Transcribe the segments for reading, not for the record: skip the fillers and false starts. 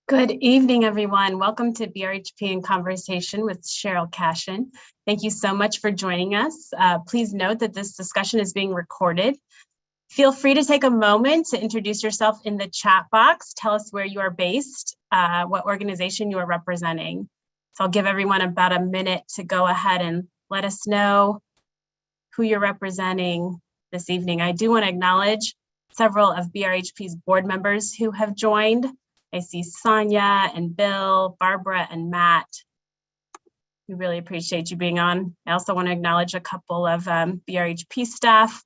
Good evening, everyone. Welcome to BRHP in Conversation with Sheryll Cashin. Thank you so much for joining us. Please note that this discussion is being recorded. Feel free to take a moment to introduce yourself in the chat box. Tell us where you are based, what organization you are representing. So I'll give everyone about a minute to go ahead and let us know who you're representing this evening. I do want to acknowledge several of BRHP's board members who have joined. I see Sonia and Bill, Barbara and Matt. We really appreciate you being on. I also want to acknowledge a couple of BRHP staff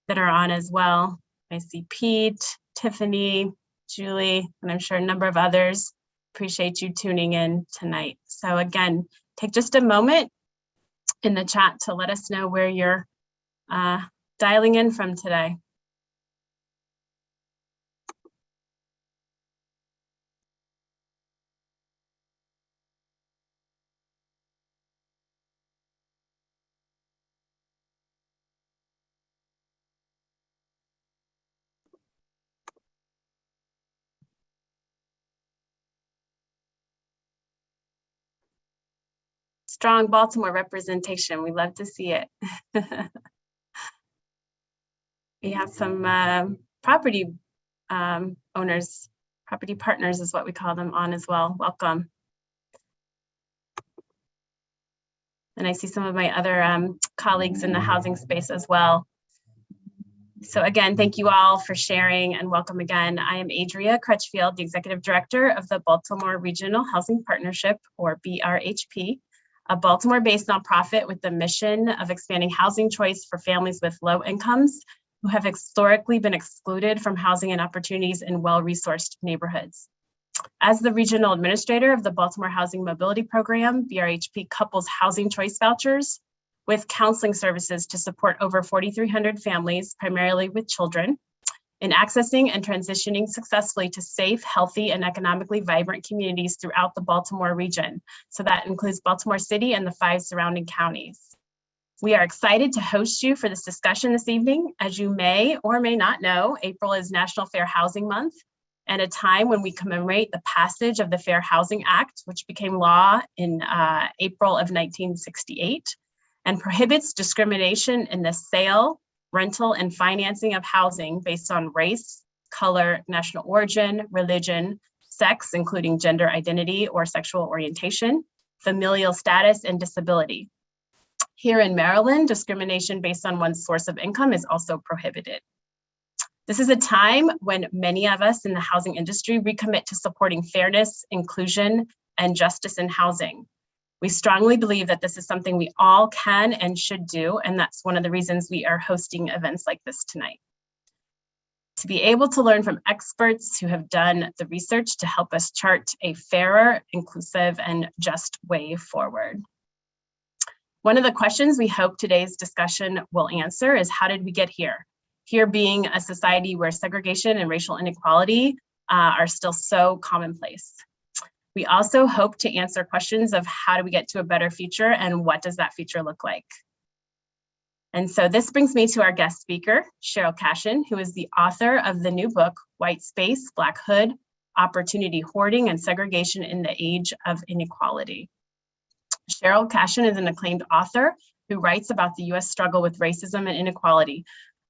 that are on as well. I see Pete, Tiffany, Julie, and I'm sure a number of others. Appreciate you tuning in tonight. So again, take just a moment in the chat to let us know where you're dialing in from today. Strong Baltimore representation. We love to see it. We have some property owners, property partners is what we call them, on as well. Welcome. And I see some of my other colleagues in the housing space as well. So again, thank you all for sharing and welcome again. I am Adria Crutchfield, the Executive Director of the Baltimore Regional Housing Partnership, or BRHP, a Baltimore-based nonprofit with the mission of expanding housing choice for families with low incomes who have historically been excluded from housing and opportunities in well-resourced neighborhoods. As the regional administrator of the Baltimore Housing Mobility Program, BRHP couples housing choice vouchers with counseling services to support over 4,300 families, primarily with children, in accessing and transitioning successfully to safe, healthy, and economically vibrant communities throughout the Baltimore region. So that includes Baltimore City and the 5 surrounding counties. We are excited to host you for this discussion this evening. As you may or may not know, April is National Fair Housing Month, and a time when we commemorate the passage of the Fair Housing Act, which became law in April of 1968, and prohibits discrimination in the sale, rental, and financing of housing based on race, color, national origin, religion, sex, including gender identity or sexual orientation, familial status, and disability. Here in Maryland, discrimination based on one's source of income is also prohibited. This is a time when many of us in the housing industry recommit to supporting fairness, inclusion, and justice in housing. We strongly believe that this is something we all can and should do, and that's one of the reasons we are hosting events like this tonight. To be able to learn from experts who have done the research to help us chart a fairer, inclusive, and just way forward. One of the questions we hope today's discussion will answer is, how did we get here? Here being a society where segregation and racial inequality are still so commonplace. We also hope to answer questions of how do we get to a better future and what does that future look like? And so this brings me to our guest speaker, Sheryll Cashin, who is the author of the new book, White Space, Black Hood, Opportunity Hoarding and Segregation in the Age of Inequality. Sheryll Cashin is an acclaimed author who writes about the US struggle with racism and inequality.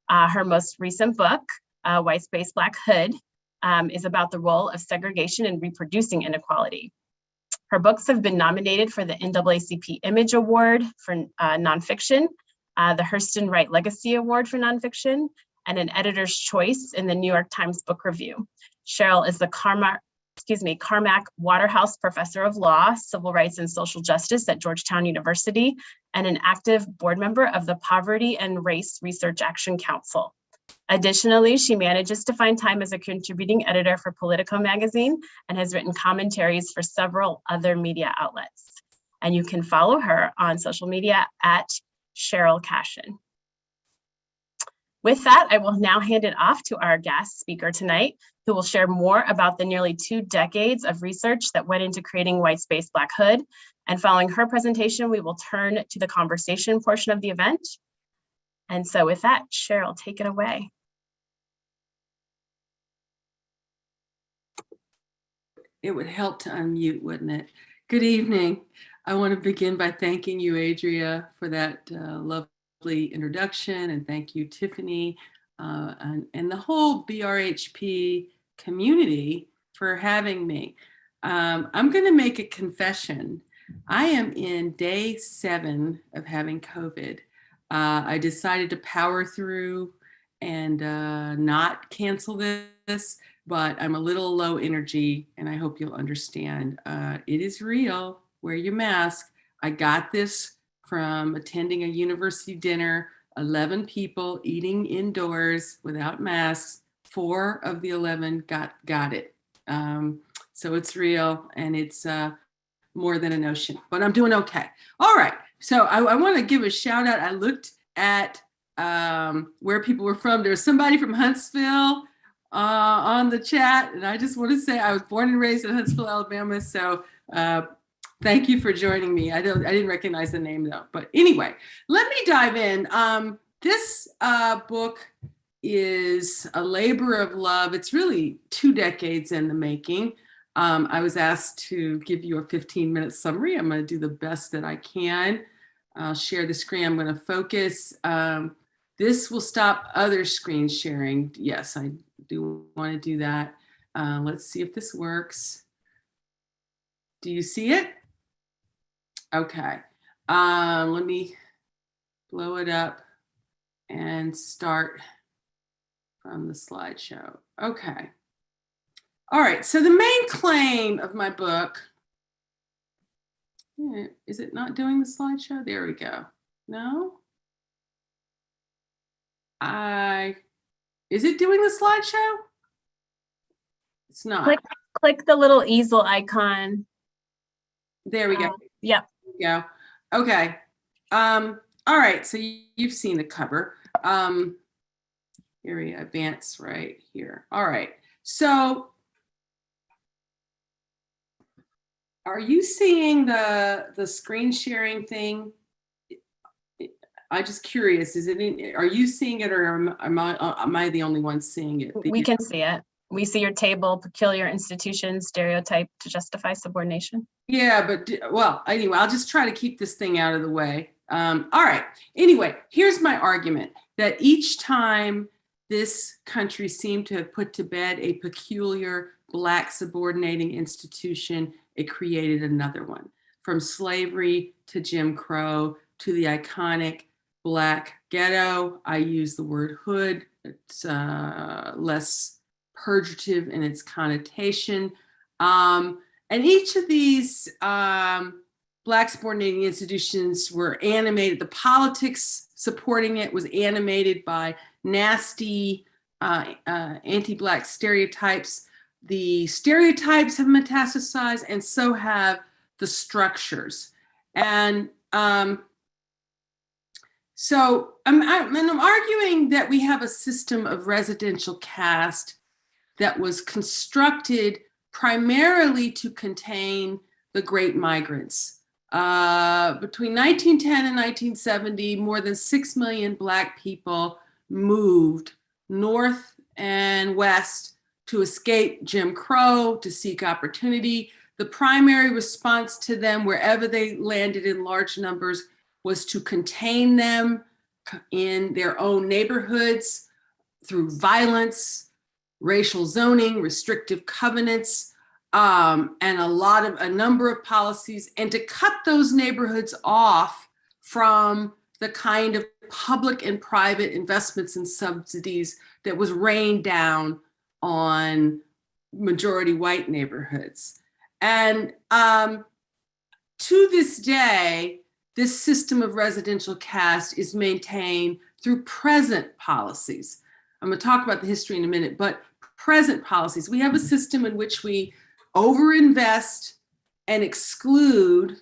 Her most recent book, White Space, Black Hood, is about the role of segregation in reproducing inequality. Her books have been nominated for the NAACP Image Award for nonfiction, the Hurston Wright Legacy Award for nonfiction, and an Editor's Choice in the New York Times Book Review. Sheryll is the Carmack Waterhouse Professor of Law, Civil Rights and Social Justice at Georgetown University, and an active board member of the Poverty and Race Research Action Council. Additionally, she manages to find time as a contributing editor for Politico magazine and has written commentaries for several other media outlets. And you can follow her on social media at Sheryll Cashin. With that, I will now hand it off to our guest speaker tonight, who will share more about the nearly 2 decades of research that went into creating White Space, Black Hood. And following her presentation, we will turn to the conversation portion of the event. And so with that, Sheryll, take it away. It would help to unmute, wouldn't it? Good evening. I want to begin by thanking you, Adria, for that lovely introduction, and thank you, Tiffany, and the whole BRHP community for having me. I'm going to make a confession. I am in day 7 of having COVID. I decided to power through and not cancel this, but I'm a little low energy, and I hope you'll understand. It is real. Wear your mask. I got this from attending a university dinner, 11 people eating indoors without masks. 4 of the 11 got it. So it's real, and it's more than a notion, but I'm doing okay. All right, so I want to give a shout out. I looked at where people were from. There was somebody from Huntsville on the chat, and I just want to say I was born and raised in Huntsville, Alabama, so thank you for joining me. I didn't recognize the name though, but anyway, let me dive in. This book is a labor of love. It's really 2 decades in the making. I was asked to give you a 15-minute summary. I'm going to do the best that I can. I'll share the screen. I'm going to focus. This will stop other screen sharing. Yes, I do want to do that. Let's see if this works. Do you see it? Okay. Let me blow it up and start from the slideshow. Okay. All right, so the main claim of my book, is it not doing the slideshow? There we go. No? Is it doing the slideshow? It's not. Click the little easel icon. There we go. Yep. There we go. Okay. All right, so you've seen the cover. Here we advance right here. All right, so are you seeing the screen sharing thing? I'm just curious. Are you seeing it, or am I the only one seeing it? We can see it. We see your table, peculiar institution, stereotype to justify subordination. Yeah, but well, anyway, I'll just try to keep this thing out of the way. All right. Anyway, here's my argument that each time this country seemed to have put to bed a peculiar Black subordinating institution, it created another one. From slavery to Jim Crow to the iconic Black ghetto. I use the word hood. It's less purgative in its connotation. And each of these Black subordinating institutions were animated. The politics supporting it was animated by nasty anti-Black stereotypes. The stereotypes have metastasized, and so have the structures. And so I'm arguing that we have a system of residential caste that was constructed primarily to contain the great migrants. Between 1910 and 1970, more than 6 million Black people moved north and west to escape Jim Crow, to seek opportunity. The primary response to them, wherever they landed in large numbers, was to contain them in their own neighborhoods through violence, racial zoning, restrictive covenants, and a number of policies, and to cut those neighborhoods off from the kind of public and private investments and subsidies that was rained down on majority white neighborhoods. And to this day, this system of residential caste is maintained through present policies. I'm going to talk about the history in a minute, but present policies. We have a system in which we overinvest and exclude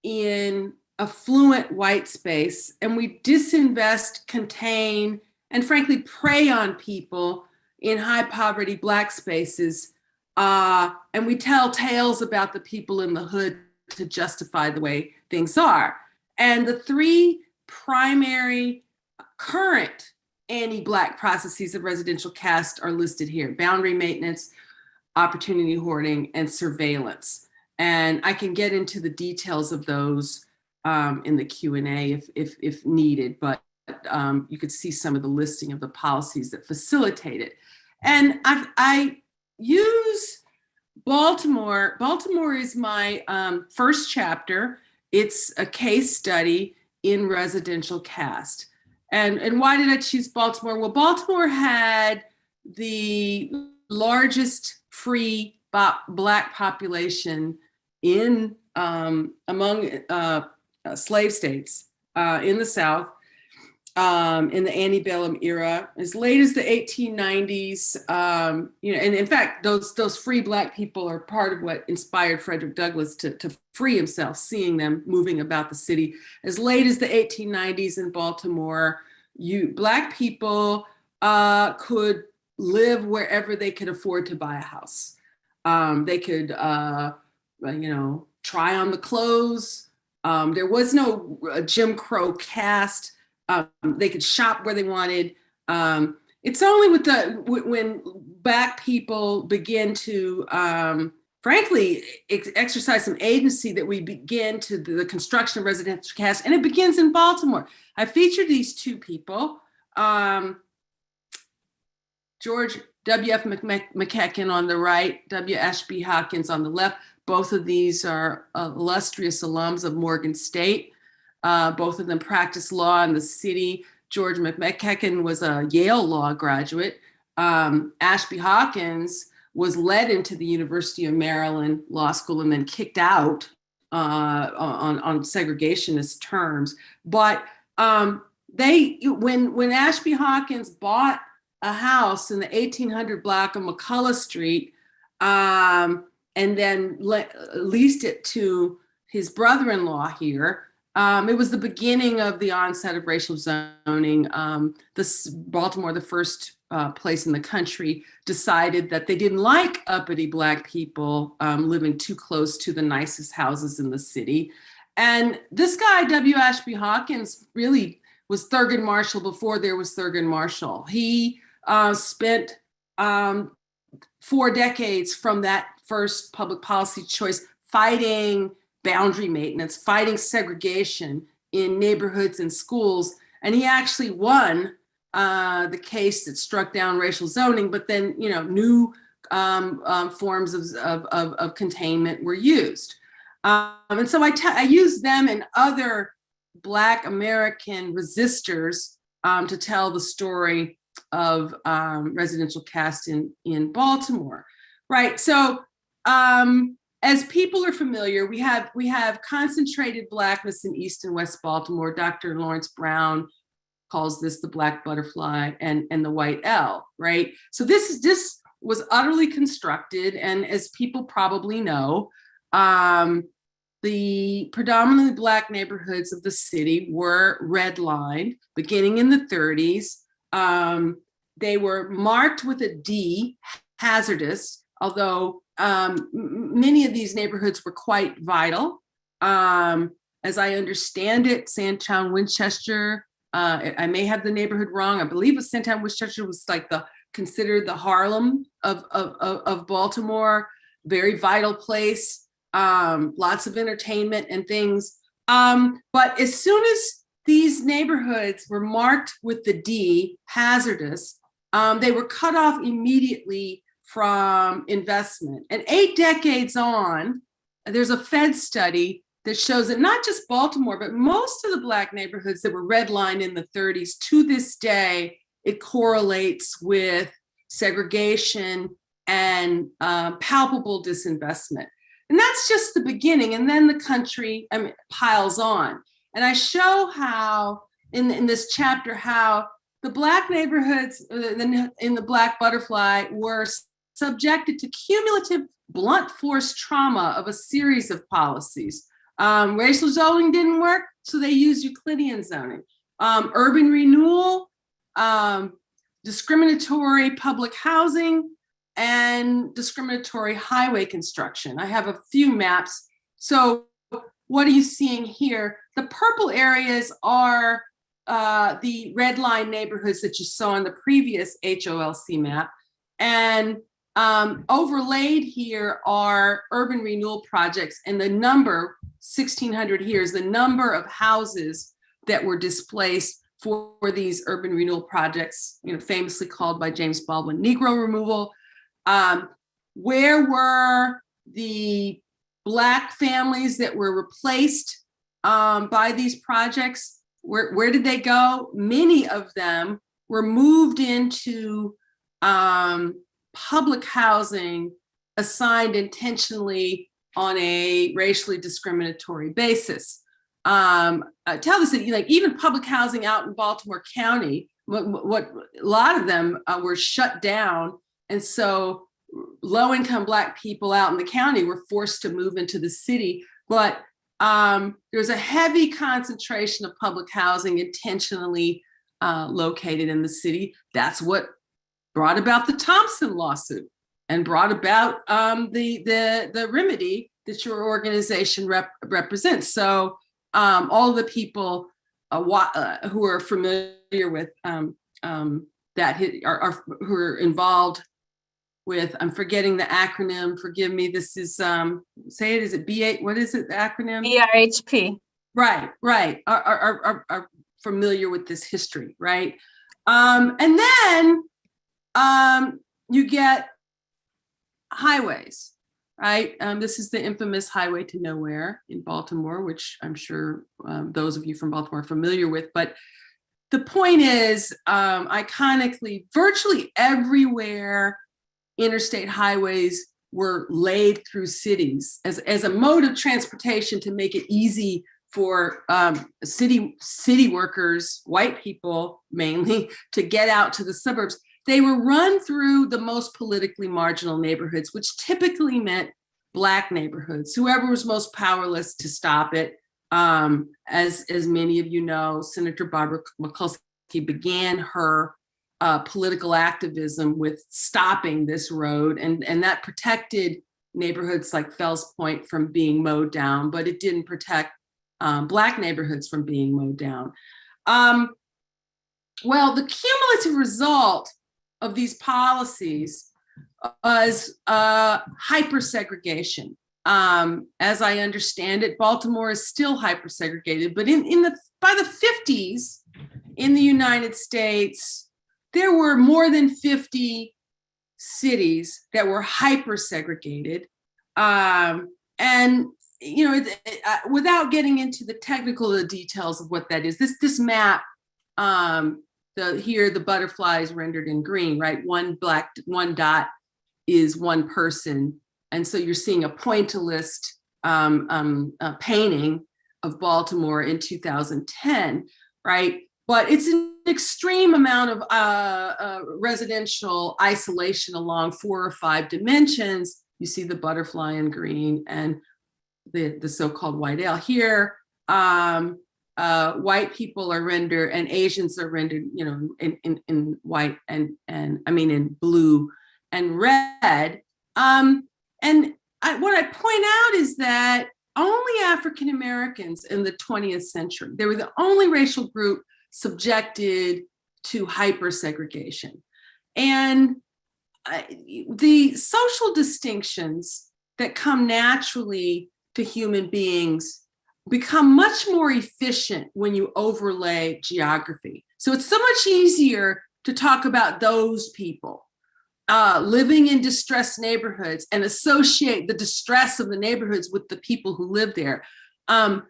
in affluent white space, and we disinvest, contain, and frankly prey on people in high poverty Black spaces. And we tell tales about the people in the hood to justify the way things are. And the 3 primary current anti-Black processes of residential caste are listed here: boundary maintenance, opportunity hoarding, and surveillance. And I can get into the details of those in the Q&A if needed, but you could see some of the listing of the policies that facilitate it. And I use Baltimore. Baltimore is my first chapter. It's a case study in residential caste. And why did I choose Baltimore? Well, Baltimore had the largest free Black population in among slave states in the South in the antebellum era, as late as the 1890s. And in fact, those free Black people are part of what inspired Frederick Douglass to free himself, seeing them moving about the city. As late as the 1890s in Baltimore, Black people could live wherever they could afford to buy a house. They could, try on the clothes. There was no Jim Crow caste. They could shop where they wanted. It's only when Black people begin to, frankly, exercise some agency that we begin to the construction of residential caste, and it begins in Baltimore. I featured these two people, George W.F. McEachern on the right, W. Ashby Hawkins on the left. Both of these are illustrious alums of Morgan State. Both of them practiced law in the city. George McEachern was a Yale law graduate. Ashby Hawkins was led into the University of Maryland Law School and then kicked out on segregationist terms. But when Ashby Hawkins bought a house in the 1800 block of McCullough Street, and then leased it to his brother-in-law here, it was the beginning of the onset of racial zoning. Baltimore, the first place in the country, decided that they didn't like uppity Black people living too close to the nicest houses in the city. And this guy, W. Ashby Hawkins, really was Thurgood Marshall before there was Thurgood Marshall. He spent 4 decades from that first public policy choice fighting boundary maintenance, fighting segregation in neighborhoods and schools. And he actually won the case that struck down racial zoning, but then new forms of containment were used. And so I use them and other Black American resistors to tell the story of residential caste in Baltimore, right? So as people are familiar, we have concentrated Blackness in East and West Baltimore. Dr. Lawrence Brown calls this the Black butterfly and the white L, right? So this was utterly constructed, and as people probably know, the predominantly Black neighborhoods of the city were redlined beginning in the 30s. They were marked with a D, hazardous, although many of these neighborhoods were quite vital. As I understand it, Sandtown, Winchester, I may have the neighborhood wrong. I believe it Sandtown, Winchester was like considered the Harlem of Baltimore, very vital place, lots of entertainment and things. But as soon as these neighborhoods were marked with the D, hazardous, they were cut off immediately from investment. And 8 decades on, there's a Fed study that shows that not just Baltimore, but most of the Black neighborhoods that were redlined in the 30s, to this day, it correlates with segregation and palpable disinvestment. And that's just the beginning. And then the country piles on. And I show how, in this chapter, how the Black neighborhoods in the Black butterfly were subjected to cumulative blunt force trauma of a series of policies. Racial zoning didn't work, so they used Euclidean zoning. Urban renewal, discriminatory public housing, and discriminatory highway construction. I have a few maps. So what are you seeing here? The purple areas are the red line neighborhoods that you saw in the previous HOLC map. And Overlaid here are urban renewal projects, and the number, 1,600 here, is the number of houses that were displaced for these urban renewal projects, famously called by James Baldwin Negro removal. Where were the Black families that were replaced by these projects? Where did they go? Many of them were moved into public housing assigned intentionally on a racially discriminatory basis. Tell this that even public housing out in Baltimore County, what a lot of them were shut down, and so low-income Black people out in the county were forced to move into the city. But there's a heavy concentration of public housing intentionally located in the city. That's what brought about the Thompson lawsuit and brought about the remedy that your organization represents. So all of the people who are familiar with that who are involved with, I'm forgetting the acronym, forgive me, this is, say it, is it B8, what is it, the acronym? BRHP. Right, are familiar with this history, right? And then you get highways, right? This is the infamous Highway to Nowhere in Baltimore, which I'm sure those of you from Baltimore are familiar with. But the point is, iconically, virtually everywhere interstate highways were laid through cities as a mode of transportation to make it easy for city workers, white people mainly, to get out to the suburbs. They were run through the most politically marginal neighborhoods, which typically meant Black neighborhoods, whoever was most powerless to stop it. As many of you know, Senator Barbara Mikulski began her political activism with stopping this road, and that protected neighborhoods like Fells Point from being mowed down, but it didn't protect Black neighborhoods from being mowed down. Well, the cumulative result of these policies was hyper-segregation. As I understand it, Baltimore is still hyper-segregated, but by the 50s in the United States, there were more than 50 cities that were hyper-segregated. And without getting into the technical details of what that is, this map, here the butterfly is rendered in green, right? One dot is one person, and so you're seeing a pointillist painting of Baltimore in 2010, right? But it's an extreme amount of residential isolation along 4 or 5 dimensions. You see the butterfly in green and the so-called white ale. Here, white people are rendered and Asians are rendered, in white and in blue and red. What I point out is that only African Americans in the 20th century, they were the only racial group subjected to hyper-segregation. And the social distinctions that come naturally to human beings become much more efficient when you overlay geography. So it's so much easier to talk about those people living in distressed neighborhoods and associate the distress of the neighborhoods with the people who live there,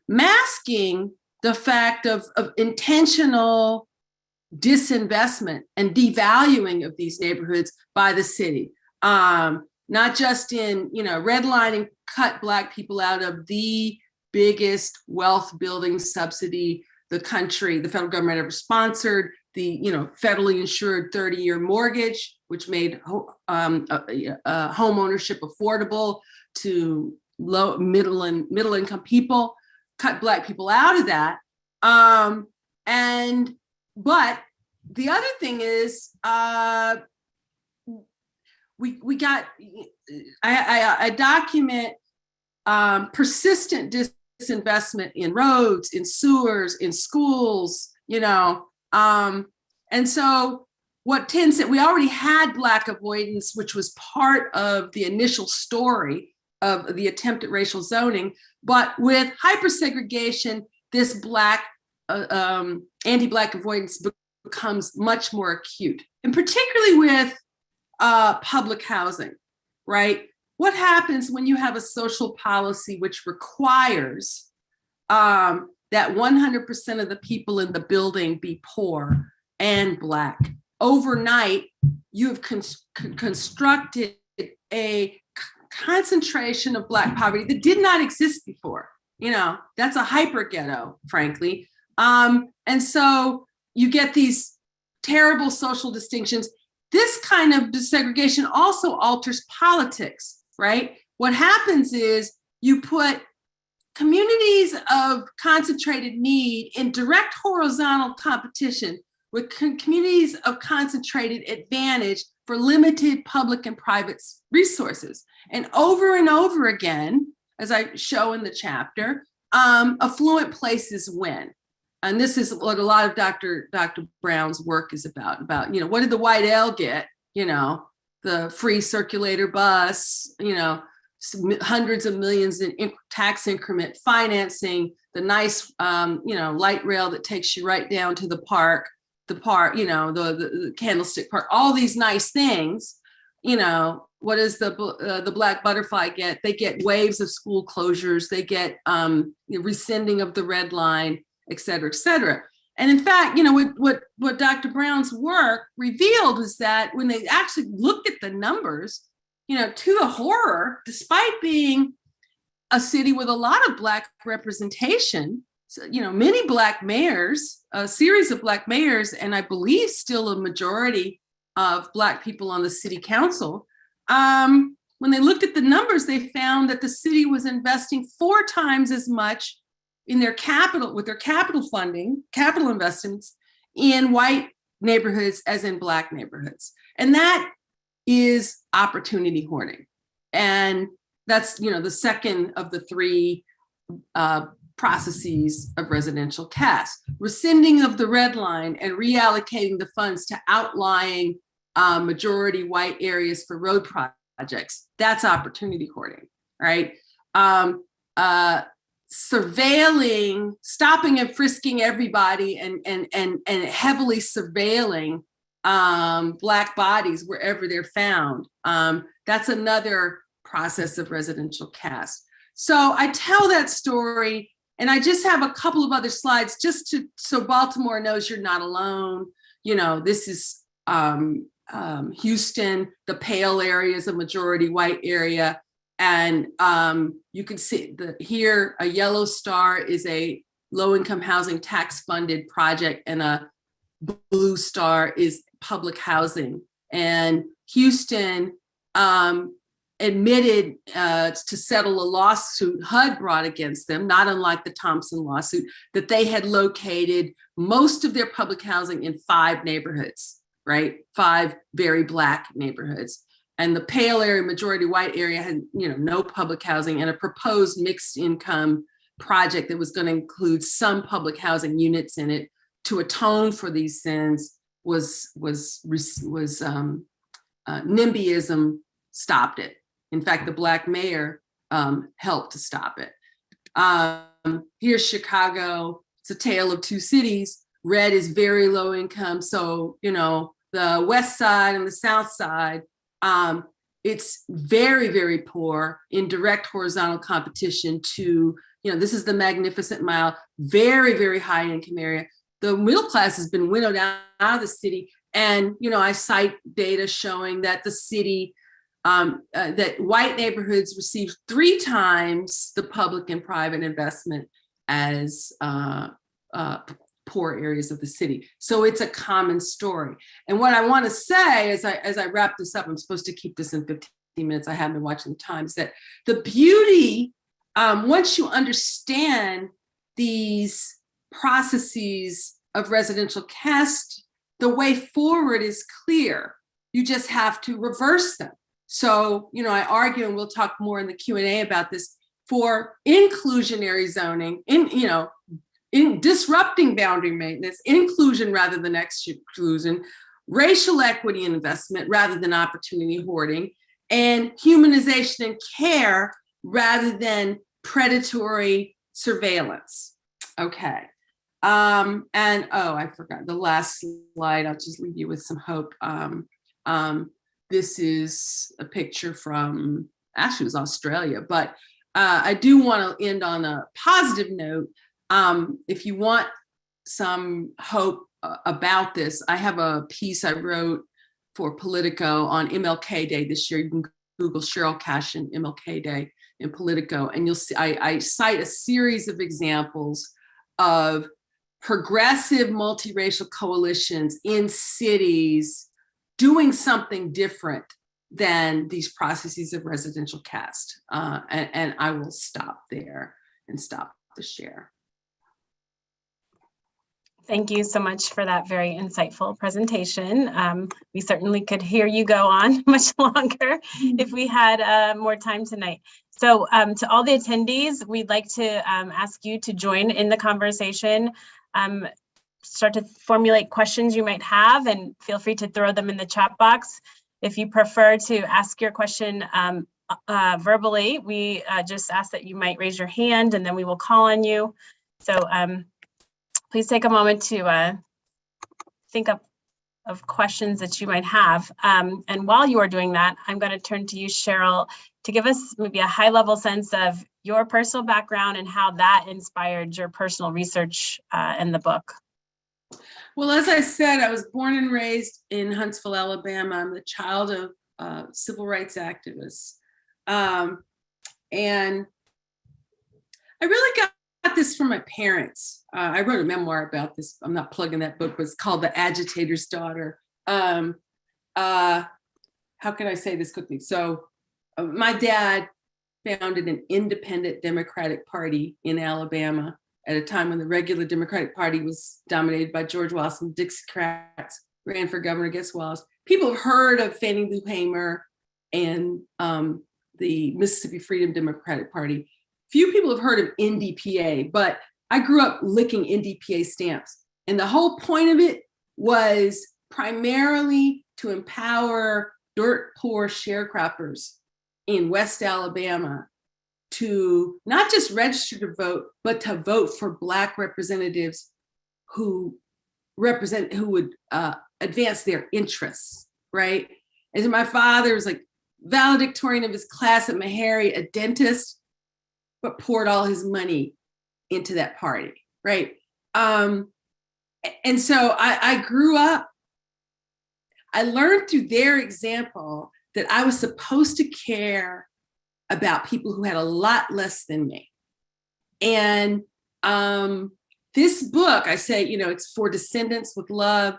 masking the fact of intentional disinvestment and devaluing of these neighborhoods by the city. Not just in, redlining cut Black people out of the biggest wealth building subsidy the federal government ever sponsored, the federally insured 30-year mortgage, which made home ownership affordable to low, middle income people, cut Black people out of that. But the other thing is, I document persistent disinvestment in roads, in sewers, in schools, and so what tends to, we already had Black avoidance, which was part of the initial story of the attempt at racial zoning, but with hypersegregation, this Black, anti-Black avoidance becomes much more acute, and particularly with public housing, right? What happens when you have a social policy which requires that 100% of the people in the building be poor and Black? Overnight, you have constructed a concentration of Black poverty that did not exist before. That's a hyper ghetto, frankly. And so you get these terrible social distinctions. This kind of desegregation also alters politics, right? What happens is you put communities of concentrated need in direct horizontal competition with communities of concentrated advantage for limited public and private resources. And over again, as I show in the chapter, affluent places win. And this is what a lot of Dr. Brown's work is about, what did the white ale get? The free circulator bus, hundreds of millions in tax increment financing, the nice, light rail that takes you right down to the park, the Candlestick Park, all these nice things. What does the Black butterfly get? They get waves of school closures. They get rescinding of the red line, et cetera, et cetera. And in fact, what Dr. Brown's work revealed is that when they actually looked at the numbers, to the horror, despite being a city with a lot of Black representation, so, many Black mayors, a series of Black mayors, and I believe still a majority of Black people on the city council, when they looked at the numbers, they found that the city was investing 4 times as much in their capital, with their capital investments in white neighborhoods as in Black neighborhoods. And that is opportunity hoarding. And that's, the second of the 3 processes of residential caste: rescinding of the red line and reallocating the funds to outlying majority white areas for road projects. That's opportunity hoarding, right? Surveilling, stopping and frisking everybody and heavily surveilling Black bodies wherever they're found. That's another process of residential caste. So I tell that story, and I just have a couple of other slides so Baltimore knows you're not alone. This is Houston, the pale area is a majority white area. And you can see here, a yellow star is a low-income housing tax-funded project, and a blue star is public housing. And Houston admitted to settle a lawsuit HUD brought against them, not unlike the Thompson lawsuit, that they had located most of their public housing in 5 neighborhoods, right? 5 very Black neighborhoods. And the pale area, majority white area had, no public housing, and a proposed mixed income project that was going to include some public housing units in it to atone for these sins was NIMBYism stopped it. In fact, the Black mayor helped to stop it. Here's Chicago. It's a tale of 2 cities. Red is very low income. So, the west side and the south side, it's very, very poor in direct horizontal competition to, this is the Magnificent Mile, very, very high income area. The middle class has been winnowed out of the city. And, I cite data showing that the city, that white neighborhoods receive 3 times the public and private investment as poor areas of the city. So it's a common story. And what I want to say as I wrap this up, I'm supposed to keep this in 15 minutes. I haven't been watching the time. Is that the beauty, once you understand these processes of residential caste, the way forward is clear. You just have to reverse them. So, I argue, and we'll talk more in the Q&A about this, for inclusionary zoning, in disrupting boundary maintenance, inclusion rather than exclusion, racial equity and investment rather than opportunity hoarding, and humanization and care rather than predatory surveillance. Okay. And oh, I forgot the last slide. I'll just leave you with some hope. This is a picture from, actually it was Australia, but I do want to end on a positive note. If you want some hope about this, I have a piece I wrote for Politico on MLK Day this year. You can Google Sheryll Cashin MLK Day in Politico, and you'll see I cite a series of examples of progressive multiracial coalitions in cities doing something different than these processes of residential caste. And I will stop there and stop the share. Thank you so much for that very insightful presentation. We certainly could hear you go on much longer if we had more time tonight. So to all the attendees, we'd like to ask you to join in the conversation, start to formulate questions you might have, and feel free to throw them in the chat box. If you prefer to ask your question verbally, we just ask that you might raise your hand and then we will call on you. So please take a moment to think of questions that you might have. And while you are doing that, I'm going to turn to you, Sheryll, to give us maybe a high-level sense of your personal background and how that inspired your personal research in the book. Well, as I said, I was born and raised in Huntsville, Alabama. I'm the child of civil rights activists. And I really got this from my parents. I wrote a memoir about this. I'm not plugging that book, but it's called The Agitator's Daughter. How can I say this quickly? So my dad founded an independent Democratic Party in Alabama at a time when the regular Democratic Party was dominated by George Wallace and Dixiecrats ran for governor against Wallace. People have heard of Fannie Lou Hamer and the Mississippi Freedom Democratic Party. Few people have heard of NDPA, but I grew up licking NDPA stamps. And the whole point of it was primarily to empower dirt poor sharecroppers in West Alabama to not just register to vote, but to vote for Black representatives who would advance their interests, right? And my father was like valedictorian of his class at Meharry, a dentist, but poured all his money into that party, right? And so I grew up, I learned through their example that I was supposed to care about people who had a lot less than me. And this book, I say, it's for descendants with love.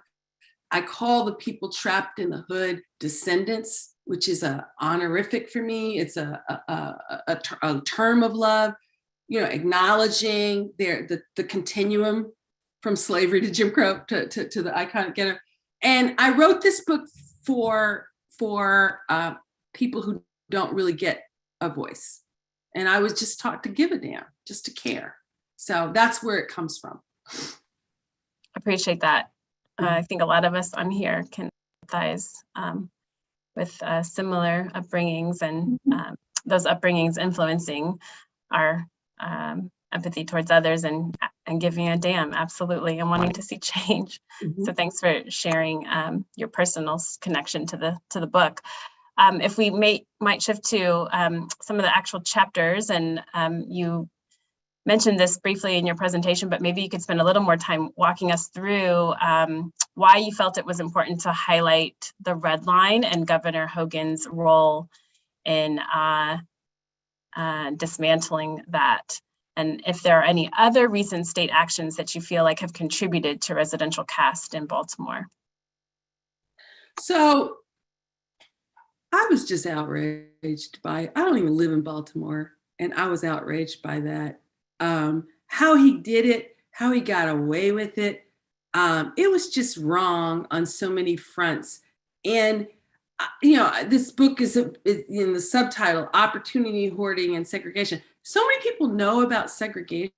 I call the people trapped in the hood descendants, which is a honorific for me. It's a term of love, acknowledging the continuum from slavery to Jim Crow to the iconic Ghetto. And I wrote this book for people who don't really get a voice. And I was just taught to give a damn, just to care. So that's where it comes from. Appreciate that. I think a lot of us on here can empathize with similar upbringings, and those upbringings influencing our empathy towards others and giving a damn, absolutely, and wanting to see change. So thanks for sharing your personal connection to the book. If we might shift to some of the actual chapters, and you mentioned this briefly in your presentation, but maybe you could spend a little more time walking us through why you felt it was important to highlight the red line and Governor Hogan's role in dismantling that, and if there are any other recent state actions that you feel like have contributed to residential caste in Baltimore. So I was just outraged by, I don't even live in Baltimore, and I was outraged by that. How he did it, how he got away with it. It was just wrong on so many fronts. And, this book is in the subtitle, Opportunity Hoarding and Segregation. So many people know about segregation,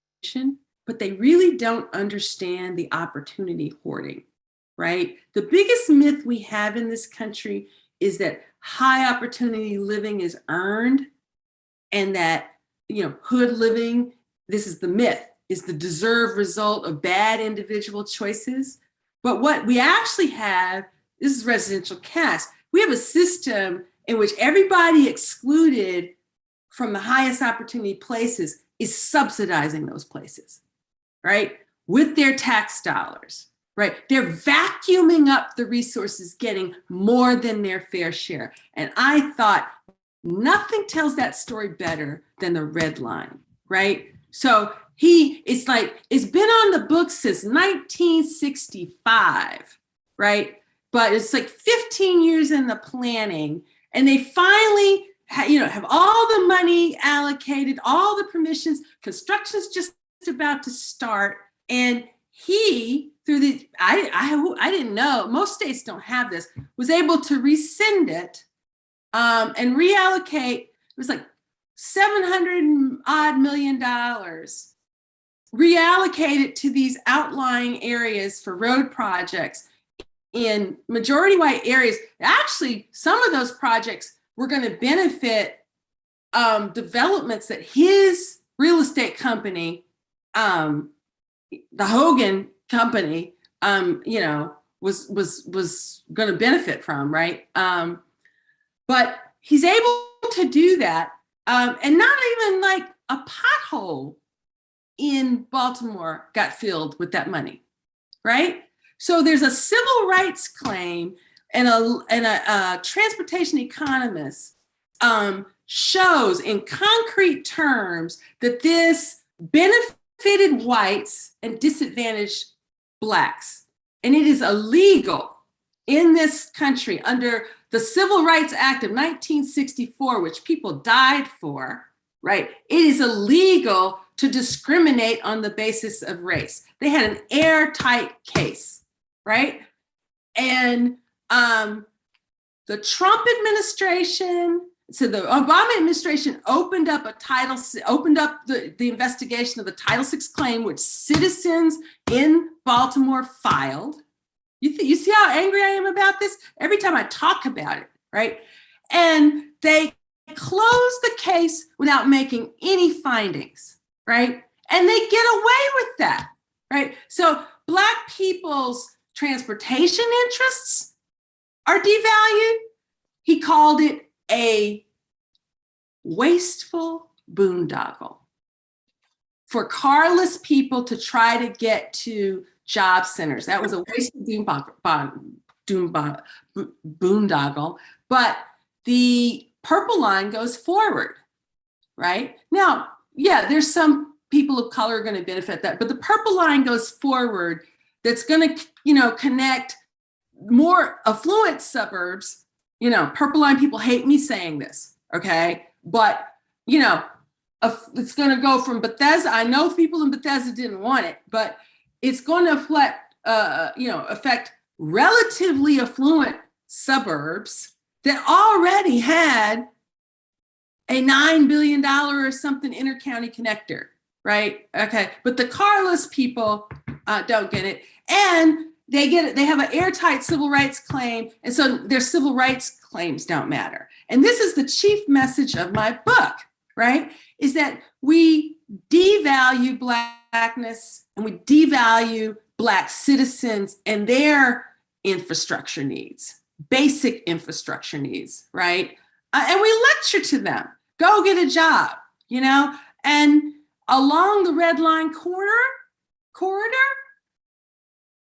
but they really don't understand the opportunity hoarding. right? The biggest myth we have in this country is that high opportunity living is earned, and that, hood living, this is the myth, is the deserved result of bad individual choices. But what we actually have, this is residential caste. We have a system in which everybody excluded from the highest opportunity places is subsidizing those places, right? With their tax dollars, right? They're vacuuming up the resources, getting more than their fair share. And I thought nothing tells that story better than the red line, right? So it's been on the books since 1965, right? But it's like 15 years in the planning, and they finally have all the money allocated, all the permissions, construction's just about to start. And he, through the, I didn't know, most states don't have this, was able to rescind it and reallocate. It was like $700 odd million, reallocate it to these outlying areas for road projects in majority white areas. Actually, some of those projects were going to benefit developments that his real estate company, the Hogan company, was going to benefit from, right? But he's able to do that, and not even like a pothole in Baltimore got filled with that money, right? So there's a civil rights claim, and a transportation economist shows in concrete terms that this benefited whites and disadvantaged Blacks. And it is illegal in this country under the Civil Rights Act of 1964, which people died for, right? It is illegal to discriminate on the basis of race. They had an airtight case, right? And the Trump administration, so the Obama administration opened up the investigation of the Title VI claim, which citizens in Baltimore filed. You see how angry I am about this? Every time I talk about it, right? And they closed the case without making any findings, right? And they get away with that, right? So Black people's transportation interests are devalued. He called it a wasteful boondoggle for carless people to try to get to job centers. That was a wasteful boondoggle. But the purple line goes forward, right? Now, yeah, there's some people of color are going to benefit that, but the purple line goes forward. That's going to, connect more affluent suburbs. Purple line people hate me saying this, okay? But, it's going to go from Bethesda. I know people in Bethesda didn't want it, but it's going to affect relatively affluent suburbs that already had a $9 billion or something intercounty connector, right? Okay, but the carless people don't get it. And they have an airtight civil rights claim, and so their civil rights claims don't matter. And this is the chief message of my book, right? Is that we devalue Blackness, and we devalue Black citizens and their infrastructure needs, basic infrastructure needs, right? And we lecture to them, go get a job, and along the Red Line corridor,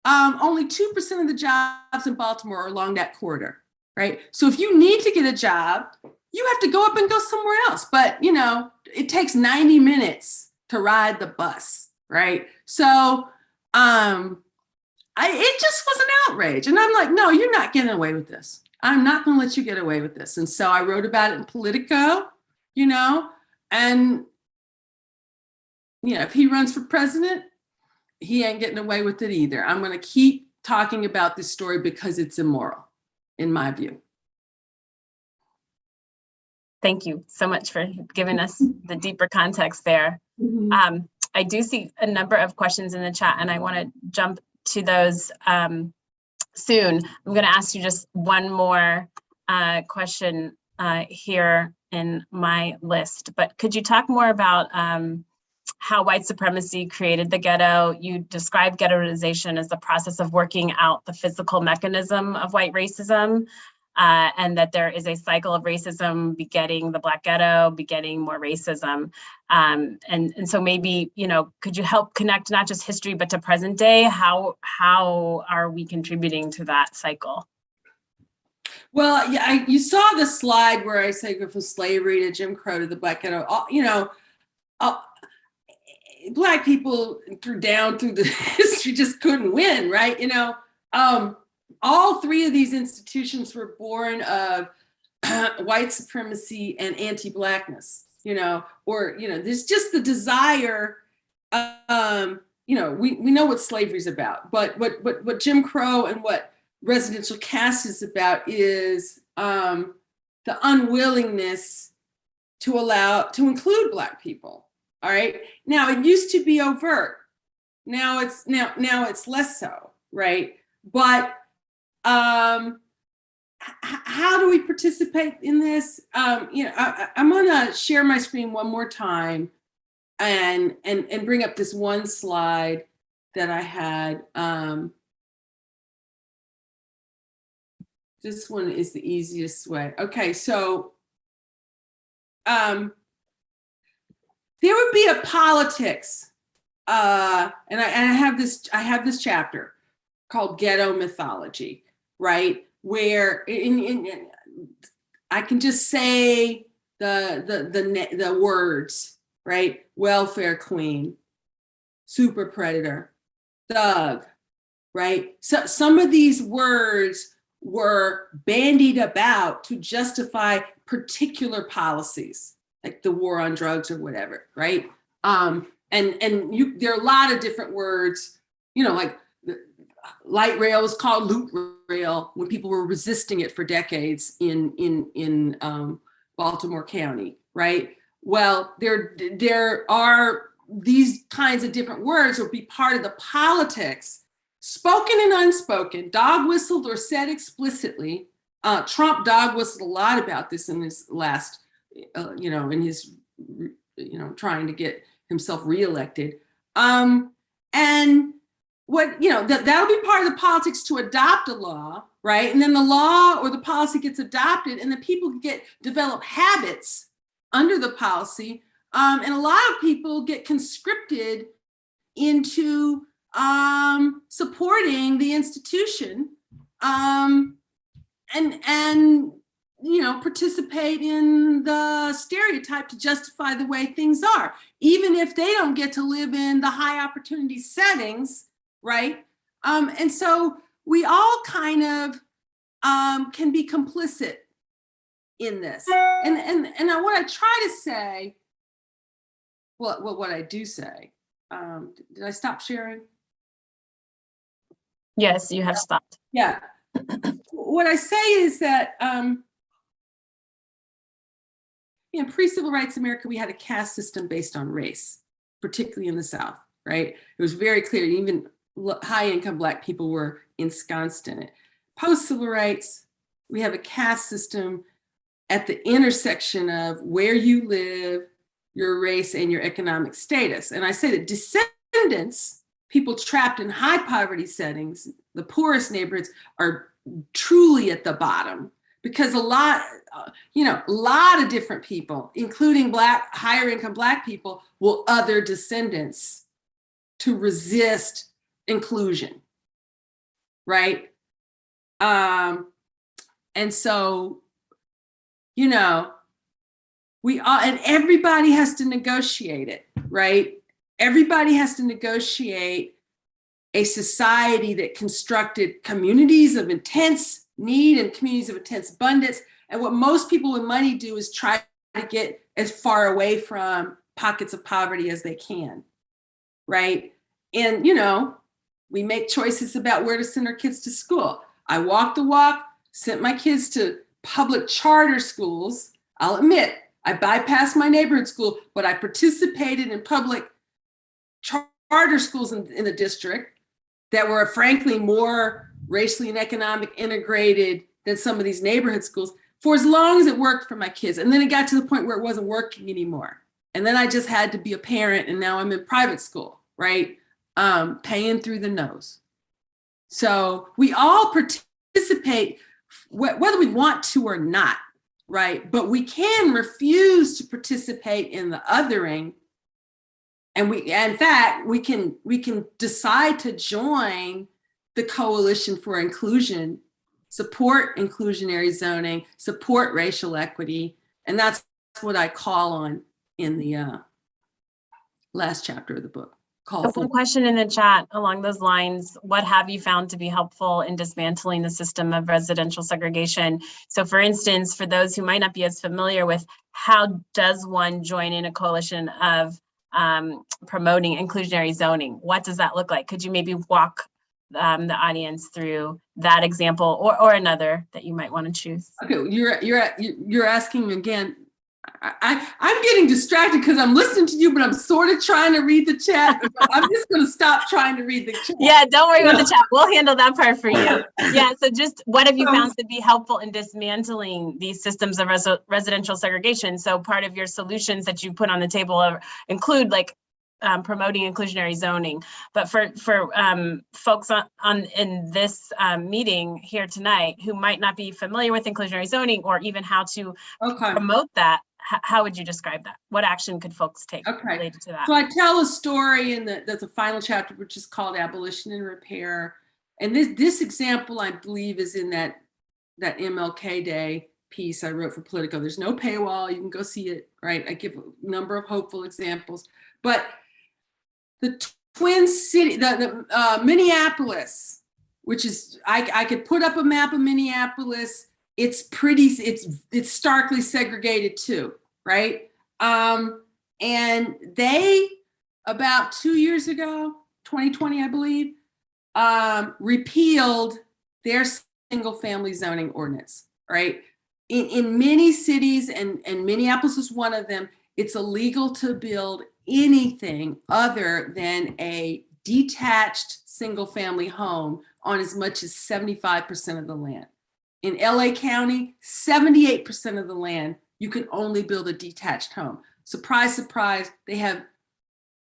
only 2% of the jobs in Baltimore are along that corridor, right? So if you need to get a job, you have to go up and go somewhere else. But, it takes 90 minutes to ride the bus, right? So it just was an outrage. And I'm like, no, you're not getting away with this. I'm not going to let you get away with this. And so I wrote about it in Politico, and, if he runs for president, he ain't getting away with it either. I'm going to keep talking about this story because it's immoral, in my view. Thank you so much for giving us the deeper context there. Mm-hmm. I do see a number of questions in the chat, and I want to jump to those soon. I'm going to ask you just one more question here in my list, but could you talk more about how white supremacy created the ghetto? You described ghettoization as the process of working out the physical mechanism of white racism, and that there is a cycle of racism begetting the Black ghetto, begetting more racism. And so maybe, could you help connect not just history, but to present day? How are we contributing to that cycle? Well, yeah, you saw the slide where I say go from slavery to Jim Crow to the Black ghetto. Black people through the history just couldn't win, right? All three of these institutions were born of white supremacy and anti-Blackness, there's just the desire, we know what slavery is about, but what Jim Crow and what residential caste is about is the unwillingness to include Black people. All right. Now it used to be overt. Now it's less so, right? But how do we participate in this? I'm gonna share my screen one more time and bring up this one slide that I had. This one is the easiest way. Okay, so there would be a politics, and I have this chapter called Ghetto Mythology, right? Where I can just say the words, right? Welfare queen, super predator, thug, right? So some of these words were bandied about to justify particular policies, like the war on drugs or whatever, right? There are a lot of different words, like light rail was called loot rail when people were resisting it for decades in Baltimore County, right? Well, there are these kinds of different words will be part of the politics, spoken and unspoken, dog whistled or said explicitly. Trump dog whistled a lot about this in his last, in his, trying to get himself reelected. And what, that'll be part of the politics to adopt a law, right? And then the law or the policy gets adopted and the people develop habits under the policy. And a lot of people get conscripted into supporting the institution and participate in the stereotype to justify the way things are, even if they don't get to live in the high opportunity settings, right? And so we all kind of can be complicit in this. And what I try to say, what I do say, did I stop sharing? Yes, you have stopped. Yeah. What I say is that, pre-civil rights America, we had a caste system based on race, particularly in the South, right? It was very clear, even high-income Black people were ensconced in it. Post-civil rights, we have a caste system at the intersection of where you live, your race, and your economic status. And I say that descendants, people trapped in high poverty settings, the poorest neighborhoods, are truly at the bottom, because a lot of different people, including higher income Black people, will other descendants to resist inclusion, right? And so, we all, and everybody has to negotiate it, right? Everybody has to negotiate a society that constructed communities of intense need and communities of intense abundance. And what most people with money do is try to get as far away from pockets of poverty as they can, right? And, we make choices about where to send our kids to school. I walked the walk, sent my kids to public charter schools. I'll admit, I bypassed my neighborhood school, but I participated in public charter schools in the district that were frankly more racially and economic integrated than some of these neighborhood schools for as long as it worked for my kids. And then it got to the point where it wasn't working anymore. And then I just had to be a parent, and now I'm in private school, right? Paying through the nose. So we all participate, whether we want to or not, right? But we can refuse to participate in the othering. And in fact, we can decide to join the Coalition for Inclusion, support inclusionary zoning, support racial equity. And that's what I call on in the last chapter of the book. One question in the chat along those lines: what have you found to be helpful in dismantling the system of residential segregation? So for instance, for those who might not be as familiar with, how does one join in a coalition of promoting inclusionary zoning? What does that look like? Could you maybe walk the audience through that example, or another that you might want to choose? Okay, you're asking again. I'm getting distracted because I'm listening to you, but I'm sort of trying to read the chat. I'm just going to stop trying to read the chat. Yeah, don't worry about the chat. We'll handle that part for you. Yeah, so just what have you found to be helpful in dismantling these systems of residential segregation? So part of your solutions that you put on the table include like promoting inclusionary zoning. But for folks in this meeting here tonight who might not be familiar with inclusionary zoning or even how to promote that, how would you describe that? What action could folks take related to that? So I tell a story in the final chapter, which is called Abolition and Repair. And this example, I believe, is in that MLK Day piece I wrote for Politico. There's no paywall. You can go see it, right? I give a number of hopeful examples. But the Twin City, the Minneapolis, which is, I could put up a map of Minneapolis. It's starkly segregated too, right? And they, about 2 years ago, 2020, I believe, repealed their single family zoning ordinance, right? In many cities, and Minneapolis is one of them, it's illegal to build anything other than a detached single family home on as much as 75% of the land. In LA County, 78% of the land, you can only build a detached home. Surprise, surprise, they have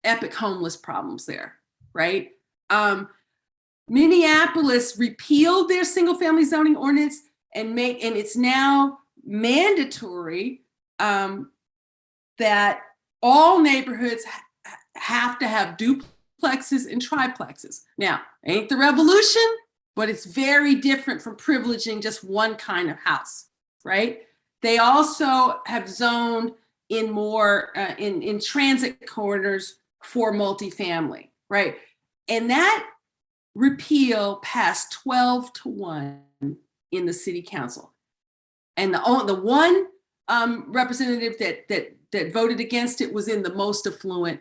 epic homeless problems there, right? Minneapolis repealed their single family zoning ordinance and it's now mandatory that all neighborhoods have to have duplexes and triplexes. Now, ain't the revolution, but it's very different from privileging just one kind of house, right? They also have zoned in more in transit corridors for multifamily, right? And that repeal passed 12-1 in the city council. And the one representative that voted against it was in the most affluent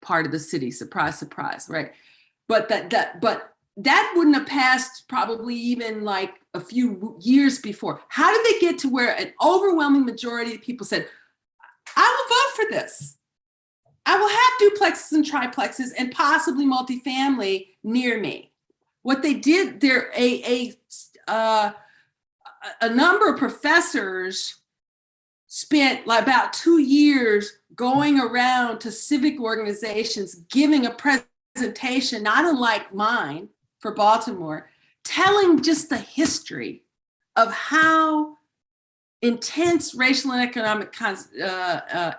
part of the city. Surprise, surprise, right? But that wouldn't have passed probably even like a few years before. How did they get to where an overwhelming majority of people said, I will vote for this. I will have duplexes and triplexes and possibly multifamily near me. What they did, a number of professors spent like about 2 years going around to civic organizations, giving a presentation, not unlike mine for Baltimore, telling just the history of how intense racial and economic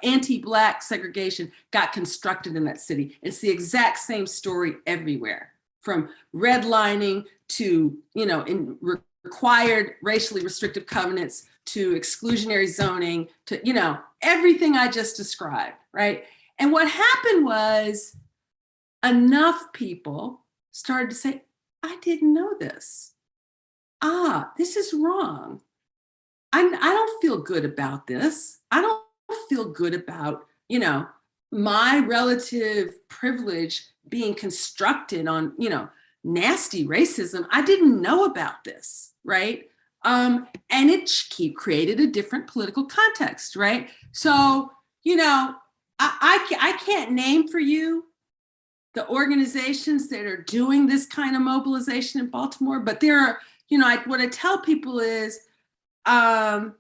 anti-Black segregation got constructed in that city. It's the exact same story everywhere, from redlining to, in required racially restrictive covenants to exclusionary zoning to, everything I just described, right? And what happened was enough people started to say, I didn't know this. This is wrong. I don't feel good about this. I don't feel good about, my relative privilege being constructed on, nasty racism. I didn't know about this, right? And it created a different political context, right? So, I can't name for you the organizations that are doing this kind of mobilization in Baltimore, but there are, what I tell people is the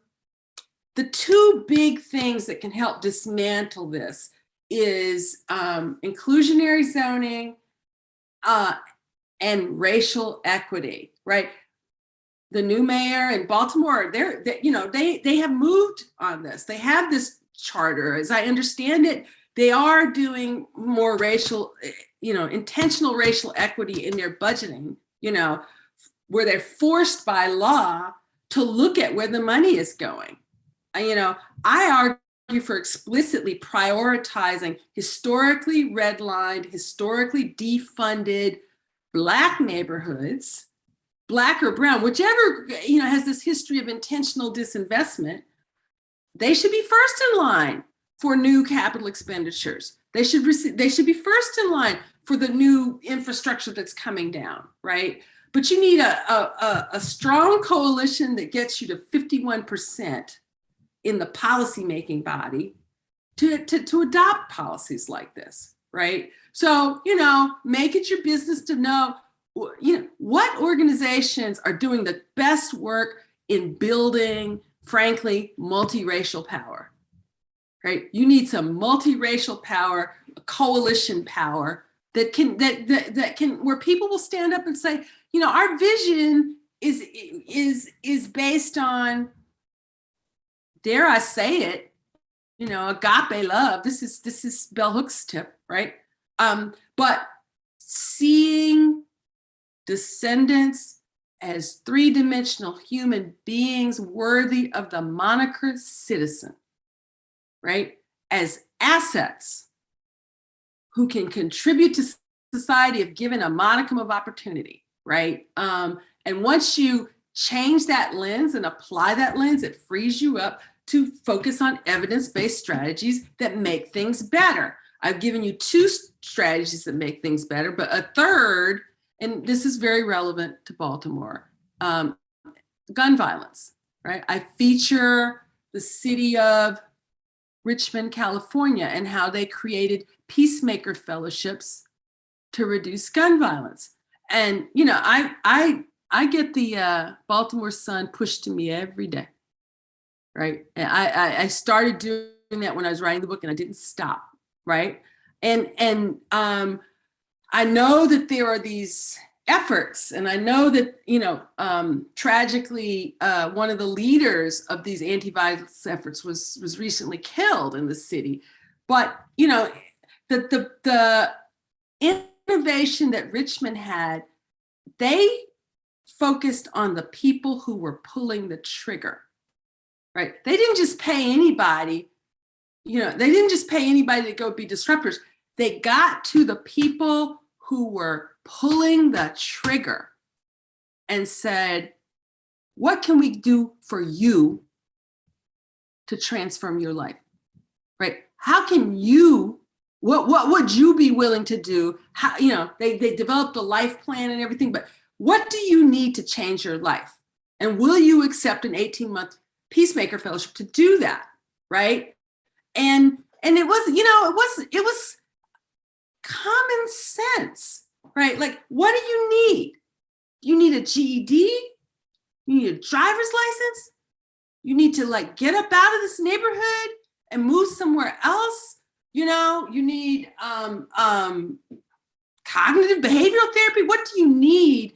two big things that can help dismantle this is inclusionary zoning and racial equity, right? The new mayor in Baltimore, they have moved on this. They have this charter. As I understand it, they are doing more racial, intentional racial equity in their budgeting, where they're forced by law to look at where the money is going. I argue for explicitly prioritizing historically redlined, historically defunded Black neighborhoods, Black or brown, whichever has this history of intentional disinvestment. They should be first in line for new capital expenditures. They should be first in line for the new infrastructure that's coming down, right? But you need a strong coalition that gets you to 51% in the policymaking body to adopt policies like this, right? So, make it your business to know, what organizations are doing the best work in building, frankly, multiracial power, right? You need some multiracial power, coalition power that can where people will stand up and say, our vision is based on, dare I say it, agape love. This is Bell Hooks' tip, right? But seeing descendants as three-dimensional human beings worthy of the moniker citizen, right? As assets who can contribute to society if given a modicum of opportunity, right? And once you change that lens and apply that lens, it frees you up to focus on evidence-based strategies that make things better. I've given you two strategies that make things better, but a third, and this is very relevant to Baltimore, gun violence, right? I feature the city of Richmond, California, and how they created peacemaker fellowships to reduce gun violence. And, I get the Baltimore Sun pushed to me every day, right? And I started doing that when I was writing the book, and I didn't stop, right? And I know that there are these efforts, and I know that, tragically, one of the leaders of these anti-violence efforts was recently killed in the city. But, the innovation that Richmond had, they focused on the people who were pulling the trigger, right? They didn't just pay anybody, to go be disruptors. They got to the people who were pulling the trigger and said, what can we do for you to transform your life, right? How can you, what would you be willing to do? How, they developed a life plan and everything, but what do you need to change your life? And will you accept an 18-month peacemaker fellowship to do that, right? And it was common sense, right? Like, what do you need? You need a GED? You need a driver's license? You need to get up out of this neighborhood and move somewhere else? You need cognitive behavioral therapy. What do you need?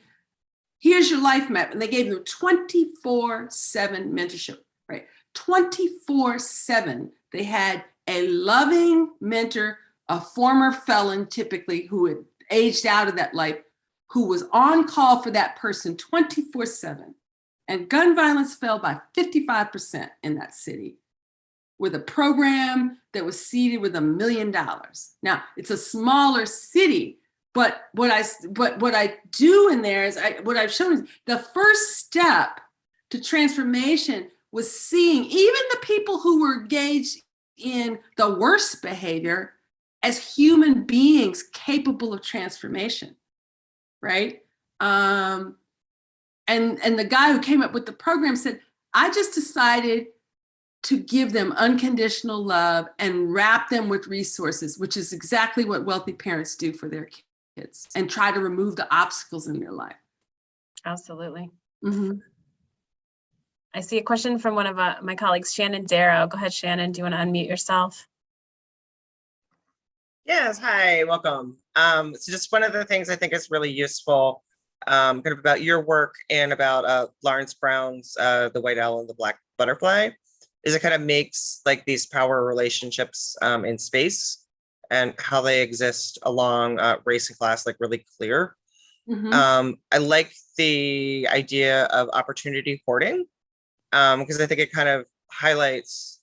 Here's your life map. And they gave them 24/7 mentorship, right? 24/7. They had a loving mentor, a former felon, typically, who had aged out of that life, who was on call for that person 24/7. And gun violence fell by 55% in that city, with a program that was seeded with $1 million. Now, it's a smaller city, but what I do in there is, what I've shown is the first step to transformation was seeing even the people who were engaged in the worst behavior as human beings capable of transformation, right? And the guy who came up with the program said, I just decided to give them unconditional love and wrap them with resources, which is exactly what wealthy parents do for their kids, and try to remove the obstacles in their life. Absolutely. Mm-hmm. I see a question from one of my colleagues, Shannon Darrow. Go ahead, Shannon. Do you want to unmute yourself? Yes, hi, welcome. So just one of the things I think is really useful, kind of about your work and about Lawrence Brown's The White Owl and the Black Butterfly, is it kind of makes like these power relationships in space and how they exist along race and class like really clear. Mm-hmm. I like the idea of opportunity hoarding because I think it kind of highlights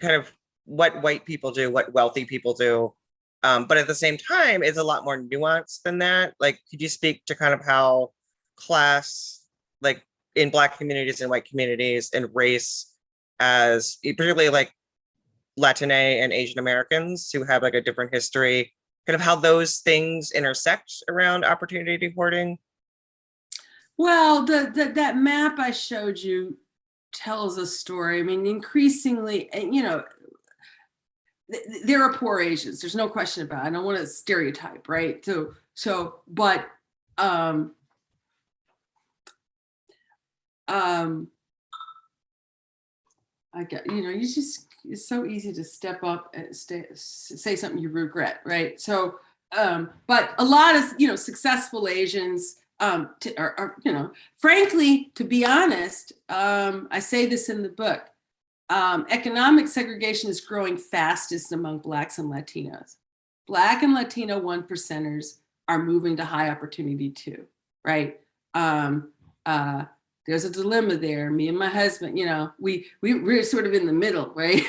kind of what white people do, what wealthy people do. But at the same time, it's a lot more nuanced than that. Like, could you speak to kind of how class, like in Black communities and white communities, and race, as particularly like Latine and Asian Americans who have like a different history, kind of how those things intersect around opportunity hoarding? Well, that map I showed you tells a story. I mean, increasingly, you know, there are poor Asians. There's no question about it. I don't want to stereotype, right? But I get, you know, it's so easy to step up and say something you regret, right? So, but a lot of, you know, successful Asians are, you know, frankly, to be honest, I say this in the book, economic segregation is growing fastest among Blacks and Latinos. Black and Latino 1%ers are moving to high opportunity too, right? There's a dilemma there. Me and my husband, you know, we're sort of in the middle, right?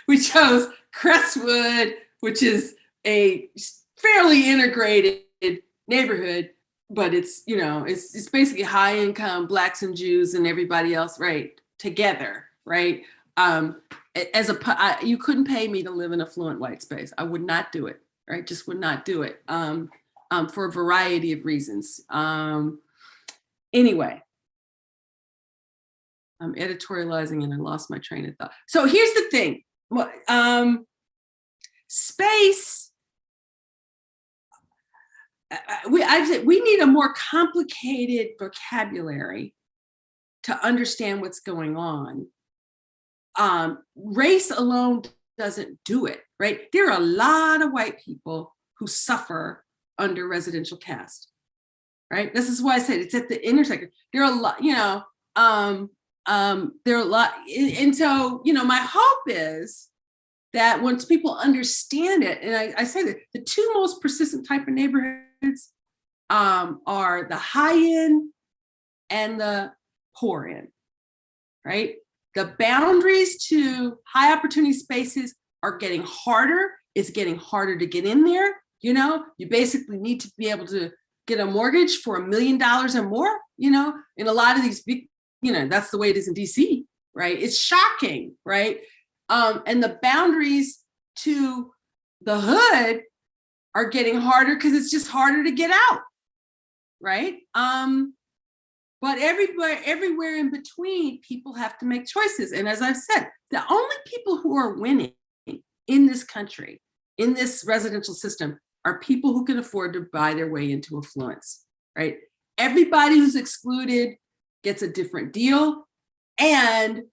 we chose Crestwood, which is a fairly integrated neighborhood, but it's, you know, it's basically high income Blacks and Jews and everybody else, right, together, right? You couldn't pay me to live in affluent white space. I would not do it, right? Just would not do it for a variety of reasons. Anyway, I'm editorializing and I lost my train of thought. So here's the thing. Space, we need a more complicated vocabulary to understand what's going on. Race alone doesn't do it, right? There are a lot of white people who suffer under residential caste, right? This is why I said it's at the intersection. There are a lot, you know, there are a lot, and so, you know, my hope is that once people understand it, and I say that the two most persistent type of neighborhoods are the high end and the poor end, right? The boundaries to high opportunity spaces are getting harder. It's getting harder to get in there. You know, you basically need to be able to get a mortgage for $1 million or more, you know, in a lot of these big, you know, that's the way it is in DC, right? It's shocking, right? And the boundaries to the hood are getting harder because it's just harder to get out, right? But everywhere in between, people have to make choices. And as I've said, the only people who are winning in this country, in this residential system, are people who can afford to buy their way into affluence, right? Everybody who's excluded gets a different deal, and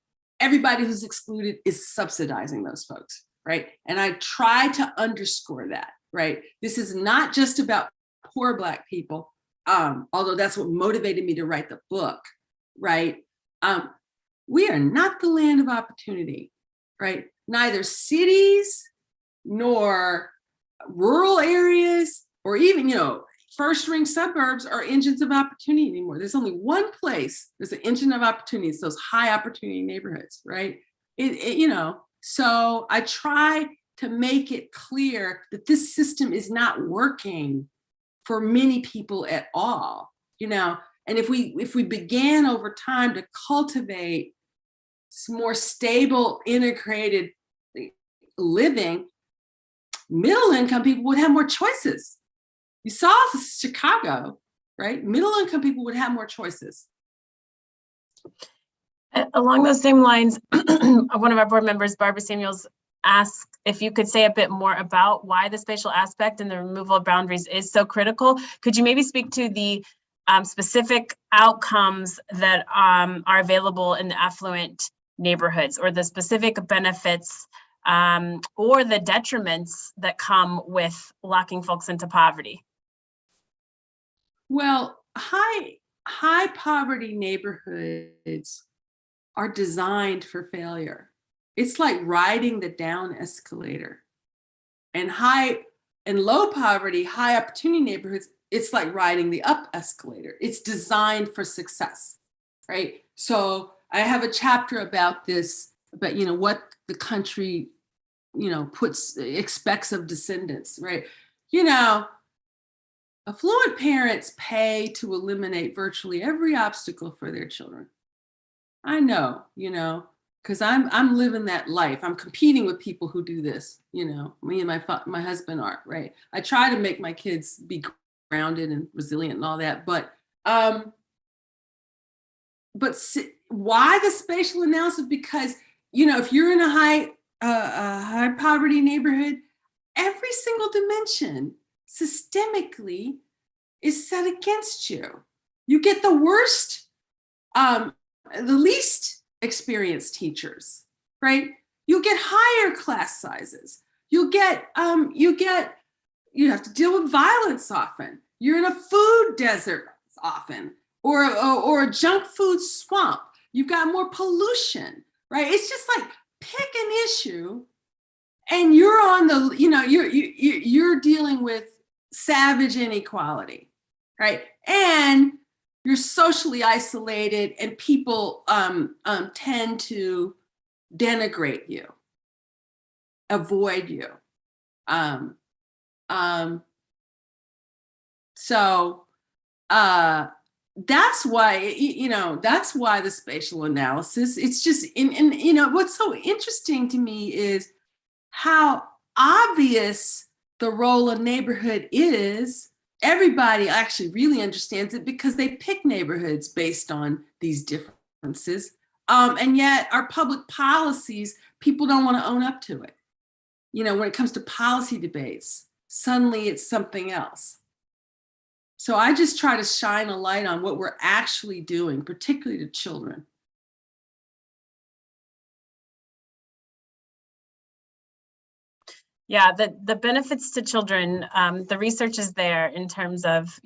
everybody who's excluded is subsidizing those folks, right? And I try to underscore that, right? This is not just about poor Black people, although that's what motivated me to write the book, right? We are not the land of opportunity, right? Neither cities nor rural areas or even, you know, first ring suburbs are engines of opportunity anymore. There's only one place there's an engine of opportunity. It's those high opportunity neighborhoods, right? You know, so I try to make it clear that this system is not working for many people at all, you know. And if we began over time to cultivate more stable, integrated living, middle income people would have more choices. You saw Chicago, right? Middle income people would have more choices. Along those same lines, one of our board members, Barbara Samuels, asked if you could say a bit more about why the spatial aspect and the removal of boundaries is so critical. Could you maybe speak to the specific outcomes that are available in the affluent neighborhoods, or the specific benefits or the detriments that come with locking folks into poverty? Well, high poverty neighborhoods are designed for failure. It's like riding the down escalator. And low poverty, high opportunity neighborhoods, it's like riding the up escalator. It's designed for success, right? So I have a chapter about this, about, what the country, expects of descendants, right? Affluent parents pay to eliminate virtually every obstacle for their children. I know, because I'm living that life. I'm competing with people who do this, me and my husband are, right? I try to make my kids be grounded and resilient and all that, but why the spatial analysis? Because, if you're in a high poverty neighborhood, every single dimension systemically is set against you. You get the worst, the least experienced teachers, right? You get higher class sizes. You have to deal with violence often. You're in a food desert often, or a junk food swamp. You've got more pollution, right? It's just like, pick an issue and you're on the, you're dealing with savage inequality, right? And you're socially isolated, and people tend to denigrate you, avoid you. So that's why, that's why the spatial analysis, it's just, what's so interesting to me is how obvious the role of neighborhood is. Everybody actually really understands it because they pick neighborhoods based on these differences. And yet our public policies, people don't want to own up to it. When it comes to policy debates, suddenly it's something else. So I just try to shine a light on what we're actually doing, particularly to children. Yeah, the benefits to children, the research is there in terms of,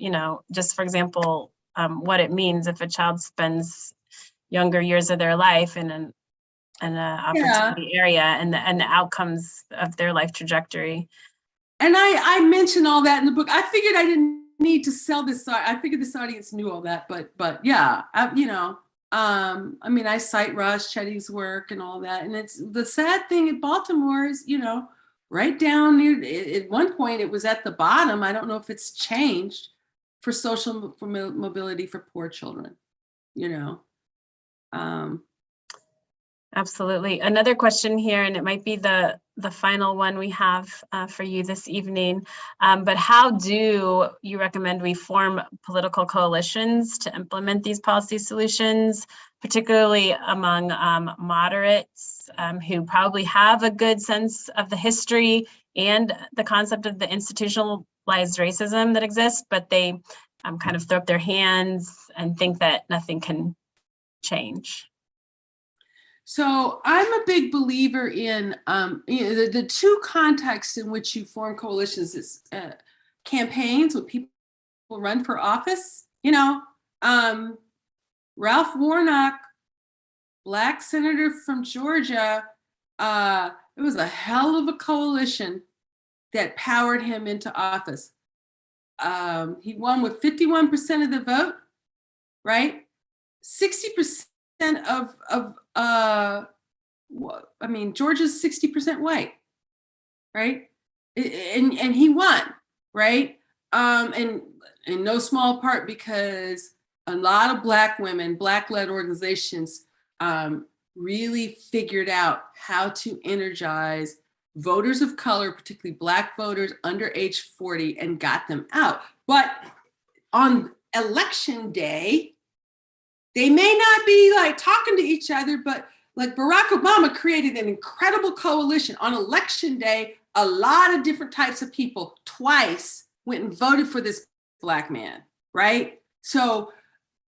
just for example, what it means if a child spends younger years of their life in an opportunity area, and the outcomes of their life trajectory. And I mentioned all that in the book. I figured I didn't need to sell this. I figured this audience knew all that, but yeah, I cite Ross Chetty's work and all that. And it's the sad thing at Baltimore is, right down near, at one point it was at the bottom. I don't know if it's changed for social mobility for poor children, Absolutely. Another question here, and it might be the final one we have for you this evening, but how do you recommend we form political coalitions to implement these policy solutions, particularly among moderates who probably have a good sense of the history and the concept of the institutionalized racism that exists, but they kind of throw up their hands and think that nothing can change? So I'm a big believer in the two contexts in which you form coalitions is campaigns when people run for office. Ralph Warnock, Black senator from Georgia, it was a hell of a coalition that powered him into office. He won with 51% of the vote, right? 60% of Georgia's 60% white, right? And he won, right? And in no small part because a lot of Black women, Black-led organizations really figured out how to energize voters of color, particularly Black voters under age 40, and got them out. But on election day, They may not be like talking to each other, but like Barack Obama created an incredible coalition on election day. A lot of different types of people twice went and voted for this Black man, right? So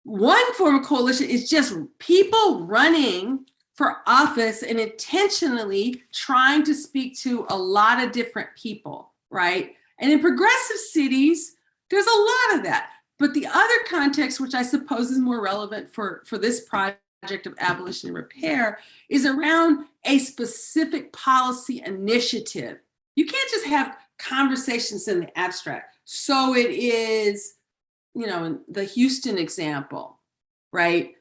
one form of coalition is just people running for office and intentionally trying to speak to a lot of different people, right? And in progressive cities, there's a lot of that. But the other context, which I suppose is more relevant for this project of abolition and repair, is around a specific policy initiative. You can't just have conversations in the abstract. So it is, you know, in the Houston example, right?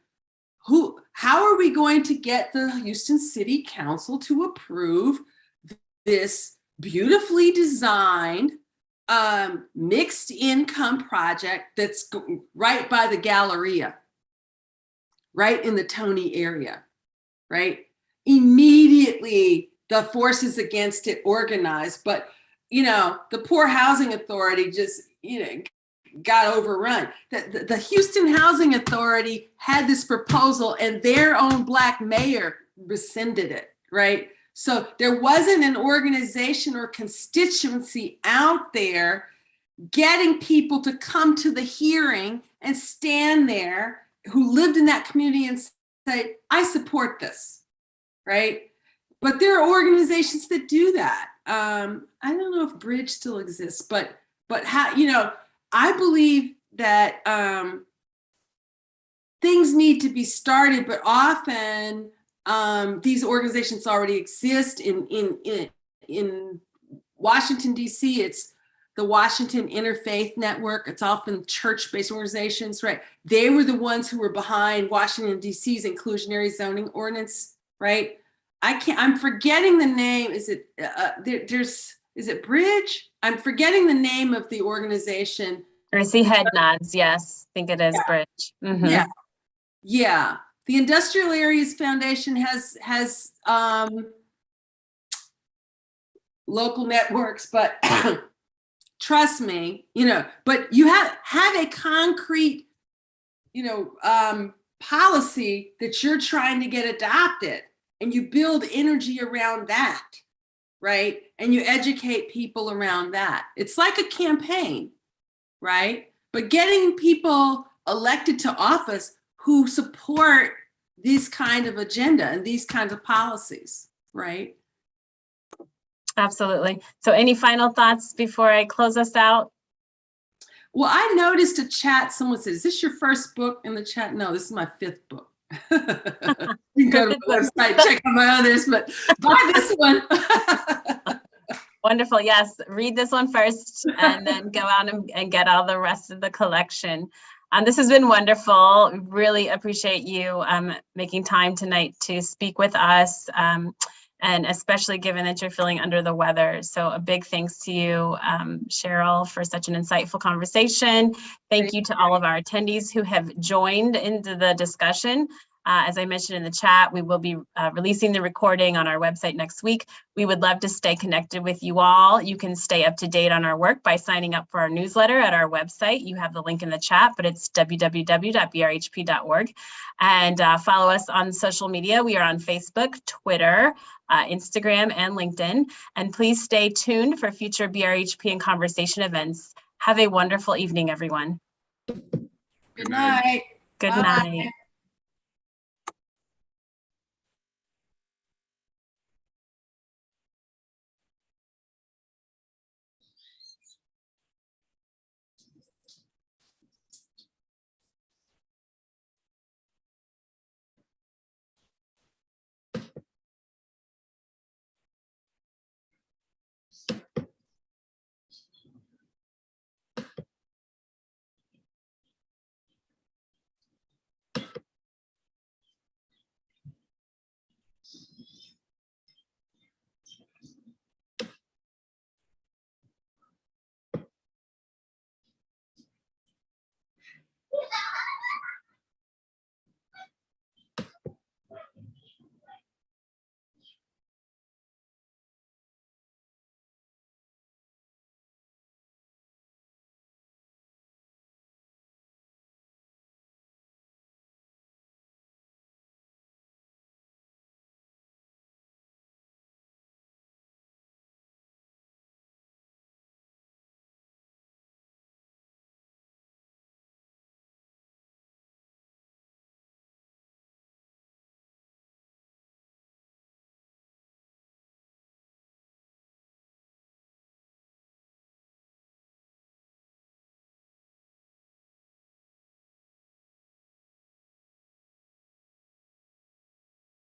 How are we going to get the Houston City Council to approve this beautifully designed mixed income project that's right by the Galleria, right in the Tony area, right? Immediately the forces against it organized, but you know, the Poor Housing Authority just, you know, got overrun. The Houston Housing Authority had this proposal and their own Black mayor rescinded it, right? So there wasn't an organization or constituency out there getting people to come to the hearing and stand there who lived in that community and say, I support this, right? But there are organizations that do that. I don't know if Bridge still exists, but how, you know, I believe that things need to be started, but often these organizations already exist. In Washington, D.C., it's the Washington Interfaith Network. It's often church-based organizations, right? They were the ones who were behind Washington, D.C.'s inclusionary zoning ordinance, right? I'm forgetting the name. Is it, is it Bridge? I'm forgetting the name of the organization. I see head nods. Yes, I think it is Bridge. Mm-hmm. Yeah. The Industrial Areas Foundation has local networks, but trust me, you know, but you have a concrete, you know, policy that you're trying to get adopted, and you build energy around that, right? And you educate people around that. It's like a campaign, right? But getting people elected to office who support this kind of agenda and these kinds of policies, right? Absolutely. So any final thoughts before I close us out? Well, I noticed a chat, someone said, is this your first book in the chat? No, this is my 5th book. You can go to my website, check out my others, but buy this one. Wonderful. Yes. Read this one first and then go out and get all the rest of the collection. This has been wonderful. Really appreciate you making time tonight to speak with us, and especially given that you're feeling under the weather. So a big thanks to you, Sheryll, for such an insightful conversation. Thank you to all of our attendees who have joined into the discussion. As I mentioned in the chat, we will be releasing the recording on our website next week. We would love to stay connected with you all. You can stay up to date on our work by signing up for our newsletter at our website. You have the link in the chat, but it's www.brhp.org. And follow us on social media. We are on Facebook, Twitter, Instagram, and LinkedIn. And please stay tuned for future BRHP and conversation events. Have a wonderful evening, everyone. Good night. Good Bye. night.